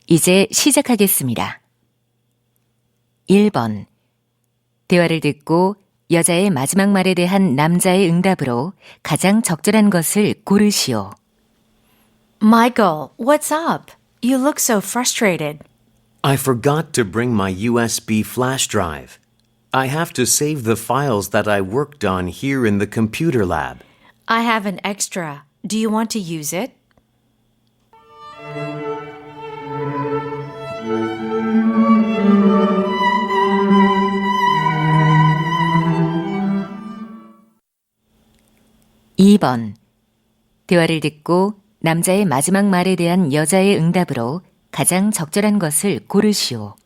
이제 시작하겠습니다. 1번. 대화를 듣고 여자의 마지막 말에 대한 남자의 응답으로 가장 적절한 것을 고르시오. Michael, what's up? You look so frustrated. I forgot to bring my USB flash drive. I have to save the files that I worked on here in the computer lab. I have an extra. Do you want to use it? (2번) 대화를 듣고 남자의 마지막 말에 대한 여자의 응답으로 가장 적절한 것을 고르시오.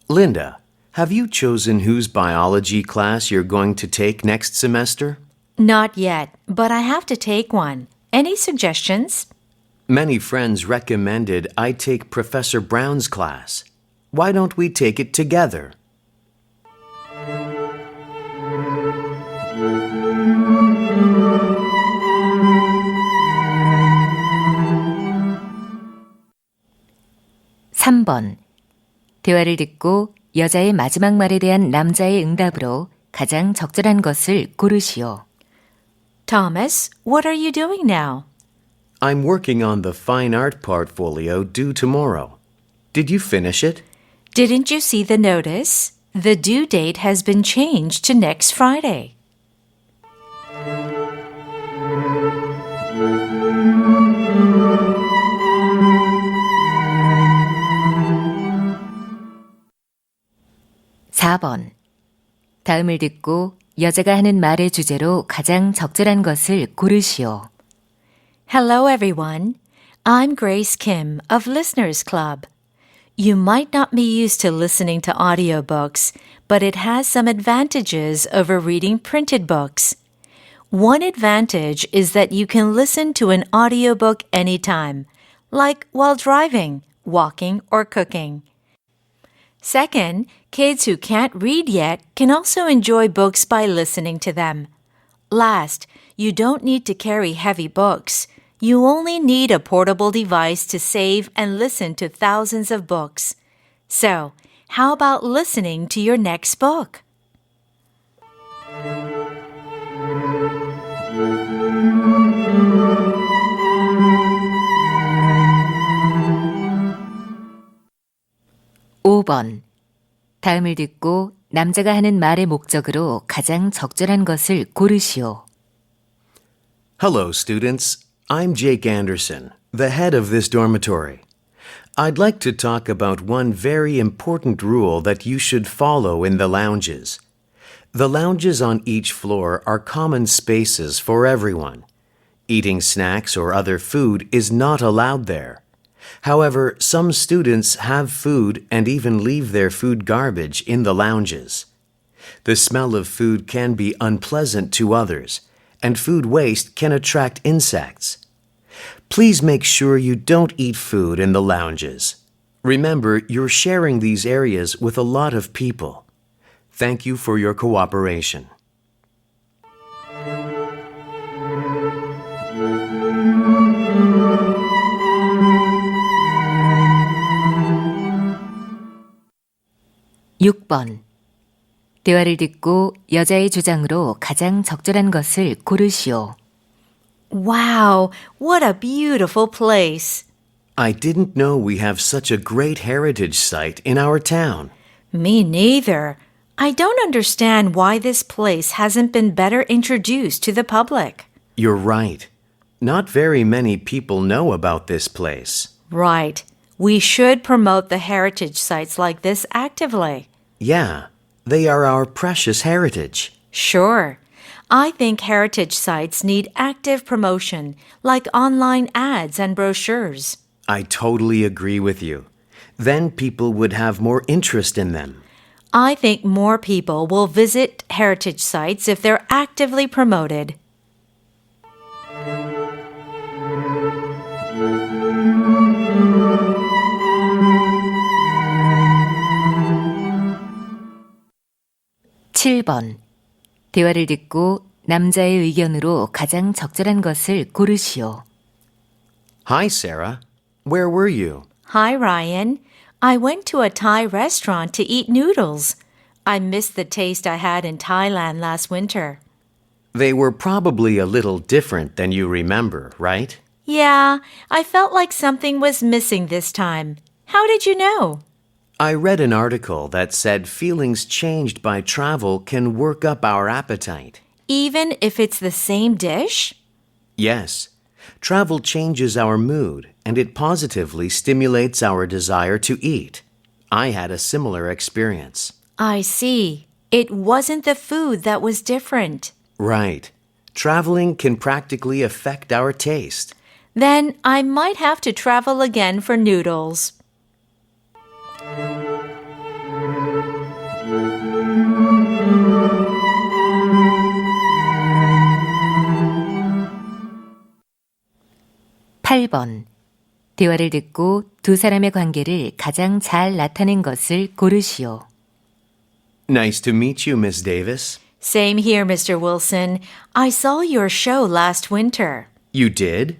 Linda, have you chosen whose biology class you're going to take next semester? Not yet, but I have to take one. Any suggestions? Many friends recommended I take Professor Brown's class. Why don't we take it together? (3번) 대화를 듣고 여자의 마지막 말에 대한 남자의 응답으로 가장 적절한 것을 고르시오. Thomas, what are you doing now? I'm working on the fine art portfolio due tomorrow. Did you finish it? Didn't you see the notice? The due date has been changed to next Friday. (4번) 다음을 듣고 여자가 하는 말의 주제로 가장 적절한 것을 고르시오. Hello, everyone. I'm Grace Kim of Listeners Club. You might not be used to listening to audiobooks, but it has some advantages over reading printed books. One advantage is that you can listen to an audiobook anytime, like while driving, walking, or cooking. Second, kids who can't read yet can also enjoy books by listening to them. Last, you don't need to carry heavy books. You only need a portable device to save and listen to thousands of books. So, how about listening to your next book? (5번) 다음을 듣고 남자가 하는 말의 목적으로 가장 적절한 것을 고르시오. Hello, students. I'm Jake Anderson, the head of this dormitory. I'd like to talk about one very important rule that you should follow in the lounges. The lounges on each floor are common spaces for everyone. Eating snacks or other food is not allowed there. However, some students have food and even leave their food garbage in the lounges. The smell of food can be unpleasant to others, and food waste can attract insects. Please make sure you don't eat food in the lounges. Remember, you're sharing these areas with a lot of people. Thank you for your cooperation. (6번) 대화를 듣고 여자의 주장으로 가장 적절한 것을 고르시오. Wow, what a beautiful place. I didn't know we have such a great heritage site in our town. Me neither. I don't understand why this place hasn't been better introduced to the public. You're right. Not very many people know about this place. Right. We should promote the heritage sites like this actively. Yeah, they are our precious heritage. Sure. I think heritage sites need active promotion, like online ads and brochures. I totally agree with you. Then people would have more interest in them. I think more people will visit heritage sites if they're actively promoted. (7번) 대화를 듣고 남자의 의견으로 가장 적절한 것을 고르시오. Hi, Sarah. Where were you? Hi, Ryan. I went to a Thai restaurant to eat noodles. I missed the taste I had in Thailand last winter. They were probably a little different than you remember, right? Yeah, I felt like something was missing this time. How did you know? I read an article that said feelings changed by travel can work up our appetite. Even if it's the same dish? Yes, travel changes our mood and it positively stimulates our desire to eat. I had a similar experience. I see. It wasn't the food that was different. Right. Traveling can practically affect our taste. Then I might have to travel again for noodles. (8번) 대화를 듣고 두 사람의 관계를 가장 잘 나타낸 것을 고르시오. Nice to meet you, Miss Davis. Same here, Mr. Wilson. I saw your show last winter. You did?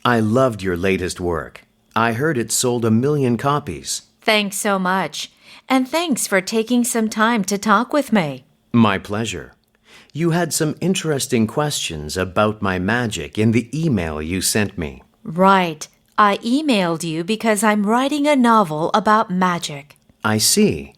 I loved your latest work. I heard it sold 1 million copies. Thanks so much. And thanks for taking some time to talk with me. My pleasure. You had some interesting questions about my magic in the email you sent me. Right. I emailed you because I'm writing a novel about magic. I see.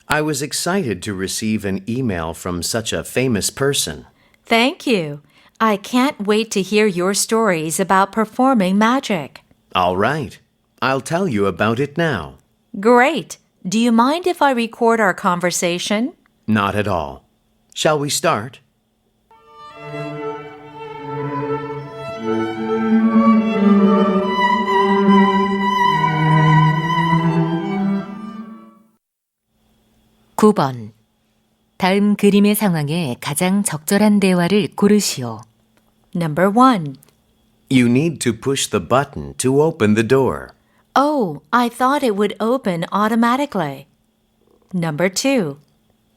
I was excited to receive an email from such a famous person. Thank you. I can't wait to hear your stories about performing magic. All right. I'll tell you about it now. Great. Do you mind if I record our conversation? Not at all. Shall we start? (9번) 다음 그림의 상황에 가장 적절한 대화를 고르시오. Number 1. You need to push the button to open the door. Oh, I thought it would open automatically. Number 2.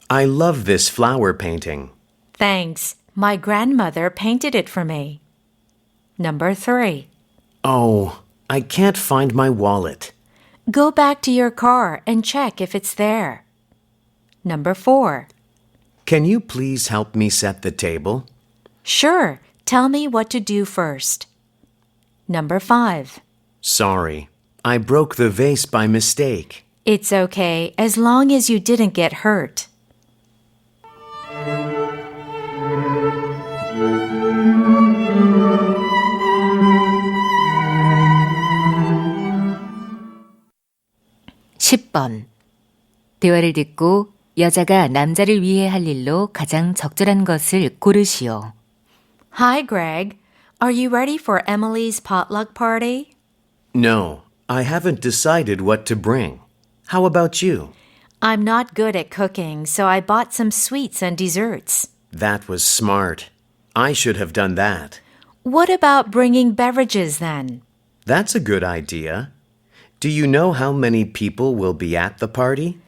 I love this flower painting. Thanks. My grandmother painted it for me. Number 3. Oh, I can't find my wallet. Go back to your car and check if it's there. Number 4. Can you please help me set the table? Sure. Tell me what to do first. Number 5. Sorry, I broke the vase by mistake. It's okay as long as you didn't get hurt. (10번) 대화를 듣고 여자가 남자를 위해 할 일로 가장 적절한 것을 고르시오. Hi, Greg. Are you ready for Emily's potluck party? No, I haven't decided what to bring. How about you? I'm not good at cooking, so I bought some sweets and desserts. That was smart. I should have done that. What about bringing beverages then? That's a good idea. Do you know how many people will be at the party?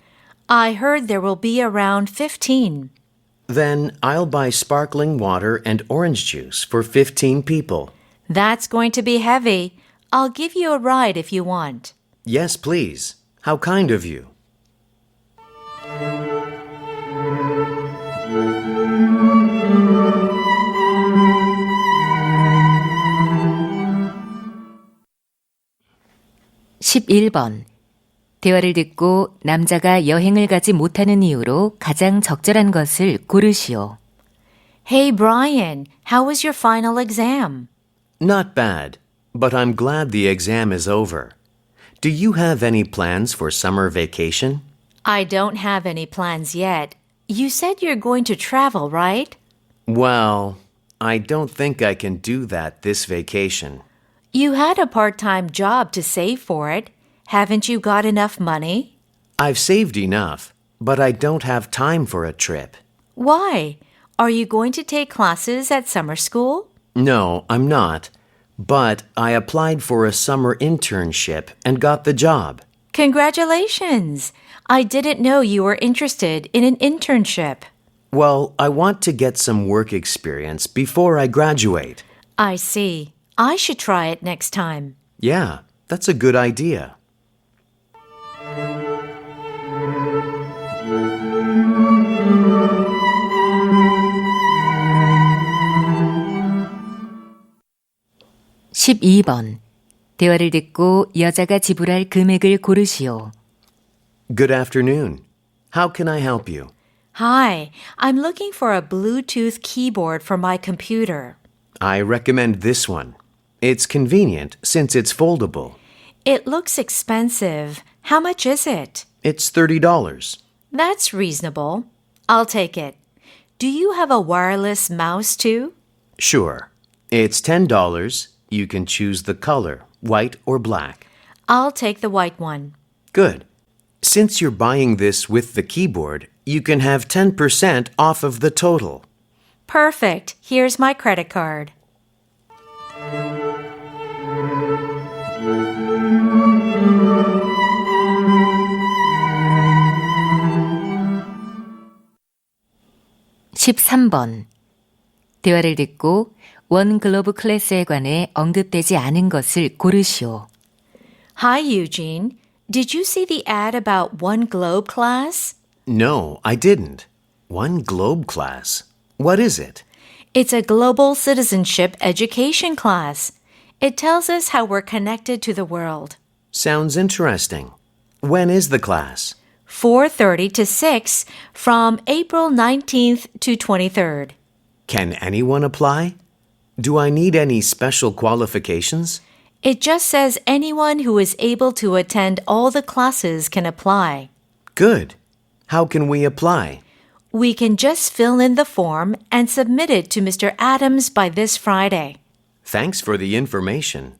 I heard there will be around 15. Then I'll buy sparkling water and orange juice for 15 people. That's going to be heavy. I'll give you a ride if you want. Yes, please. How kind of you. (11번) 대화를 듣고 남자가 여행을 가지 못하는 이유로 가장 적절한 것을 고르시오. Hey, Brian, how was your final exam? Not bad, but I'm glad the exam is over. Do you have any plans for summer vacation? I don't have any plans yet. You said you're going to travel, right? Well, I don't think I can do that this vacation. You had a part-time job to save for it. Haven't you got enough money? I've saved enough, but I don't have time for a trip. Why? Are you going to take classes at summer school? No, I'm not. But I applied for a summer internship and got the job. Congratulations! I didn't know you were interested in an internship. Well, I want to get some work experience before I graduate. I see. I should try it next time. Yeah, that's a good idea. (12번) 대화를 듣고 여자가 지불할 금액을 고르시오. Good afternoon. How can I help you? Hi, I'm looking for a Bluetooth keyboard for my computer. I recommend this one. It's convenient since it's foldable. It looks expensive. How much is it? It's $30. That's reasonable. I'll take it. Do you have a wireless mouse too? Sure. It's $10. You can choose the color, white or black. I'll take the white one. Good. Since you're buying this with the keyboard, you can have 10% off of the total. Perfect. Here's my credit card. (13번) 대화를 듣고 원 글로브 클래스에 관해 언급되지 않은 것을 고르시오. Hi, Eugene. Did you see the ad about One Globe class? No, I didn't. One Globe class. What is it? It's a global citizenship education class. It tells us how we're connected to the world. Sounds interesting. When is the class? 4:30 to 6 from April 19th to 23rd. Can anyone apply? Do I need any special qualifications? It just says anyone who is able to attend all the classes can apply. Good. How can we apply? We can just fill in the form and submit it to Mr. Adams by this Friday. Thanks for the information.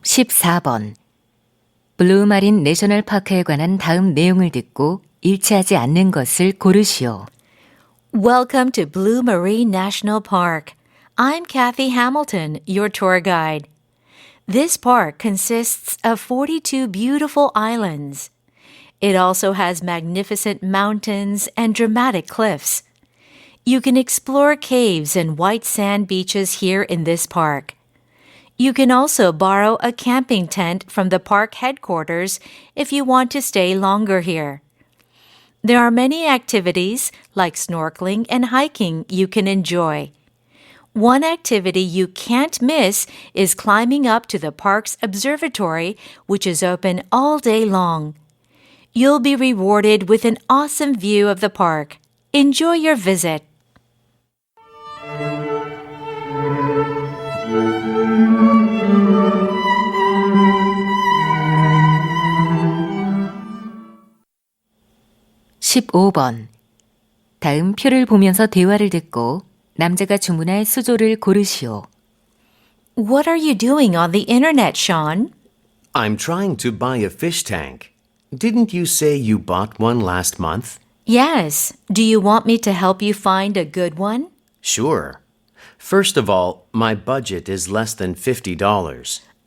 (14번) 블루마린 내셔널 파크에 관한 다음 내용을 듣고 일치하지 않는 것을 고르시오. Welcome to Blue Marine National Park. I'm Kathy Hamilton, your tour guide. This park consists of 42 beautiful islands. It also has magnificent mountains and dramatic cliffs. You can explore caves and white sand beaches here in this park. You can also borrow a camping tent from the park headquarters if you want to stay longer here. There are many activities like snorkeling and hiking you can enjoy. One activity you can't miss is climbing up to the park's observatory, which is open all day long. You'll be rewarded with an awesome view of the park. Enjoy your visit. (15번) 다음 표를 보면서 대화를 듣고 남자가 주문할 수조를 고르시오. What are you doing on the internet, Sean? I'm trying to buy a fish tank. Didn't you say you bought one last month? Yes. Do you want me to help you find a good one? Sure. First of all, my budget is less than $50.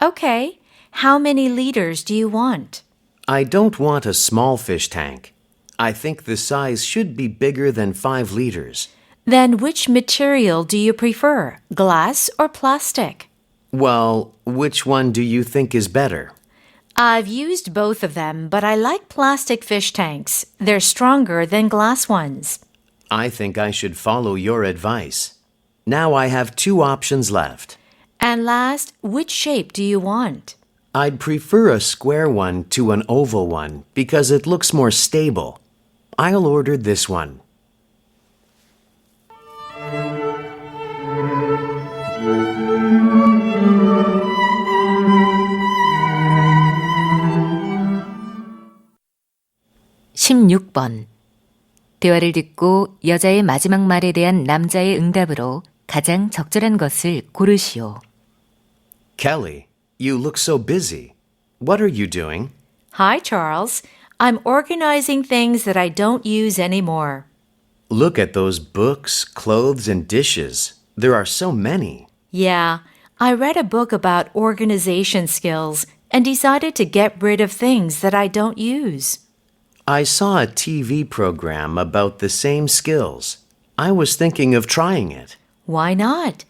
Okay. How many liters do you want? I don't want a small fish tank. I think the size should be bigger than 5 liters. Then which material do you prefer, glass or plastic? Well, which one do you think is better? I've used both of them, but I like plastic fish tanks. They're stronger than glass ones. I think I should follow your advice. Now I have 2 options left. And last, which shape do you want? I'd prefer a square one to an oval one because it looks more stable. I'll order this one. (16번) 대화를 듣고 여자의 마지막 말에 대한 남자의 응답으로 가장 적절한 것을 고르시오. Kelly, you look so busy. What are you doing? Hi, Charles. I'm organizing things that I don't use anymore. Look at those books, clothes, and dishes. There are so many. Yeah, I read a book about organization skills and decided to get rid of things that I don't use. I saw a TV program about the same skills. I was thinking of trying it. Why not?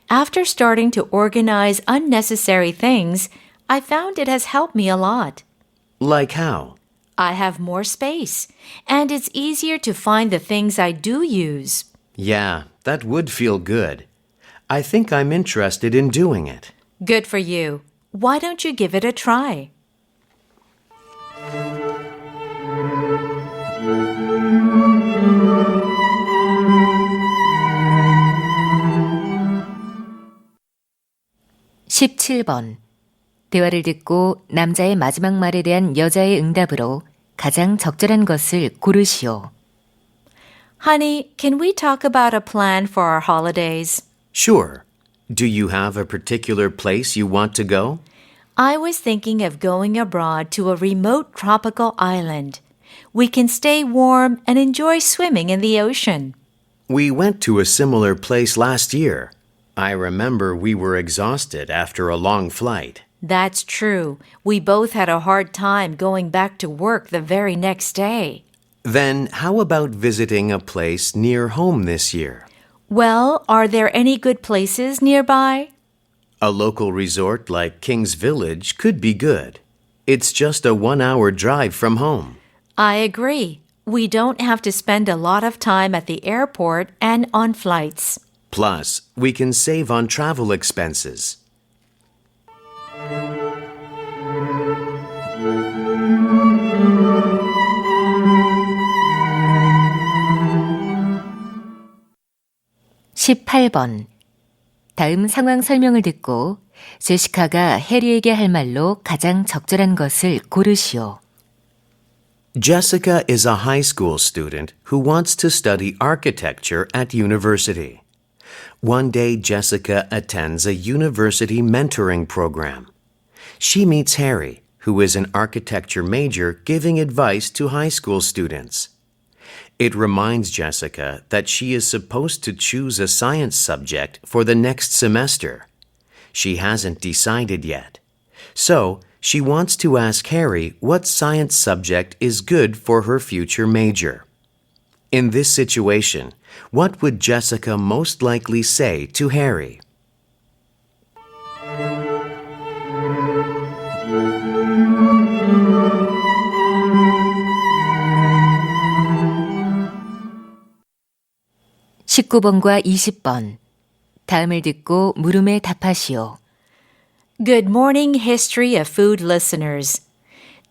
After starting to organize unnecessary things, I found it has helped me a lot. Like how? I have more space, and it's easier to find the things I do use. Yeah, that would feel good. I think I'm interested in doing it. Good for you. Why don't you give it a try? (17번) 대화를 듣고 남자의 마지막 말에 대한 여자의 응답으로 가장 적절한 것을 고르시오. Honey, can we talk about a plan for our holidays? Sure. Do you have a particular place you want to go? I was thinking of going abroad to a remote tropical island. We can stay warm and enjoy swimming in the ocean. We went to a similar place last year. I remember we were exhausted after a long flight. That's true. We both had a hard time going back to work the very next day. Then how about visiting a place near home this year? Well, are there any good places nearby? A local resort like King's Village could be good. It's just a 1-hour drive from home. I agree. We don't have to spend a lot of time at the airport and on flights. Plus, we can save on travel expenses. (18번) 다음 상황 설명을 듣고 제시카가 해리에게 할 말로 가장 적절한 것을 고르시오. Jessica is a high school student who wants to study architecture at university. One day, Jessica attends a university mentoring program. She meets Harry, who is an architecture major giving advice to high school students. It reminds Jessica that she is supposed to choose a science subject for the next semester. She hasn't decided yet. So, she wants to ask Harry what science subject is good for her future major. In this situation, what would Jessica most likely say to Harry? (19번과 20번) 다음을 듣고 물음에 답하시오. Good morning, History of Food listeners.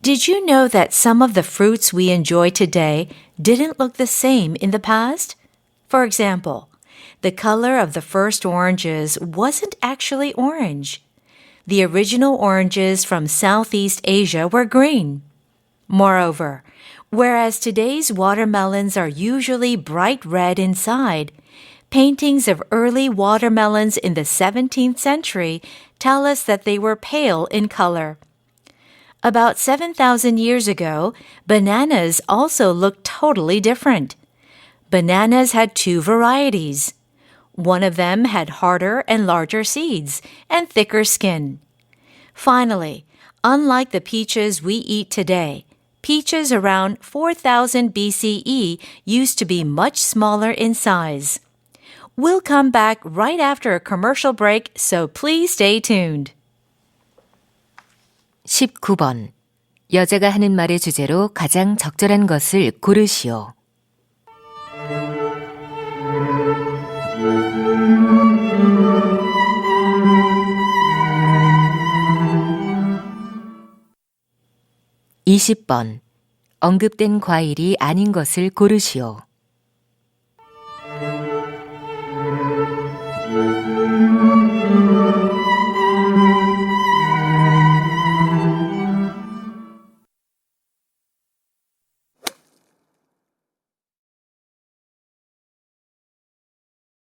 Did you know that some of the fruits we enjoy today didn't look the same in the past? For example, the color of the first oranges wasn't actually orange. The original oranges from Southeast Asia were green. Moreover, whereas today's watermelons are usually bright red inside, paintings of early watermelons in the 17th century tell us that they were pale in color. About 7,000 years ago, bananas also looked totally different. Bananas had two varieties. One of them had harder and larger seeds and thicker skin. Finally, unlike the peaches we eat today, peaches around 4000 BCE used to be much smaller in size. We'll come back right after a commercial break, so please stay tuned. 19번 여자가 하는 말의 주제로 가장 적절한 것을 고르시오. (20번) 언급된 과일이 아닌 것을 고르시오.